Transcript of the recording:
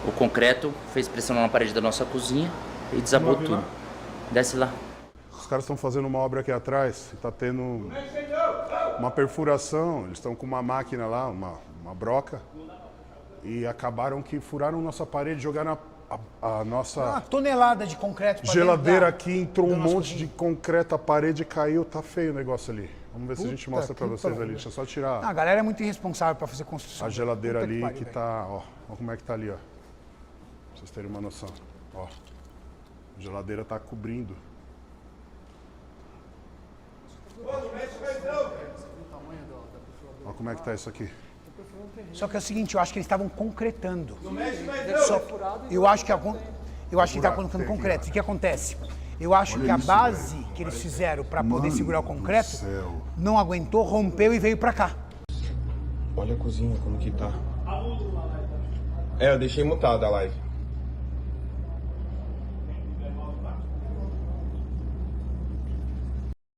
o concreto, fez pressão na parede da nossa cozinha e desabou tudo. Desce lá. Os caras estão fazendo uma obra aqui atrás, está tendo uma perfuração, eles estão com uma máquina lá, uma broca, e acabaram que furaram nossa parede, jogaram a nossa Uma tonelada de concreto pra geladeira dentro aqui, entrou um nossa monte cozinha. de concreto, a parede caiu, tá feio o negócio ali. Vamos ver se a gente Puta mostra pra que vocês pariu. ali, deixa eu só tirar A galera é muito irresponsável pra fazer construção. a geladeira Puta ali pariu, que velho. tá, ó como é que tá ali, ó. Pra vocês terem uma noção, ó. A geladeira tá cobrindo. Olha como é que tá isso aqui. Só que é o seguinte, eu acho que eles estavam concretando. Eu acho que ele tá colocando Tem aqui, concreto. ó. O que acontece? Eu acho que a isso, base que eles fizeram para poder Mano segurar o do concreto céu. não aguentou, rompeu e veio para cá. Olha a cozinha como que tá. É, eu deixei mutada a live.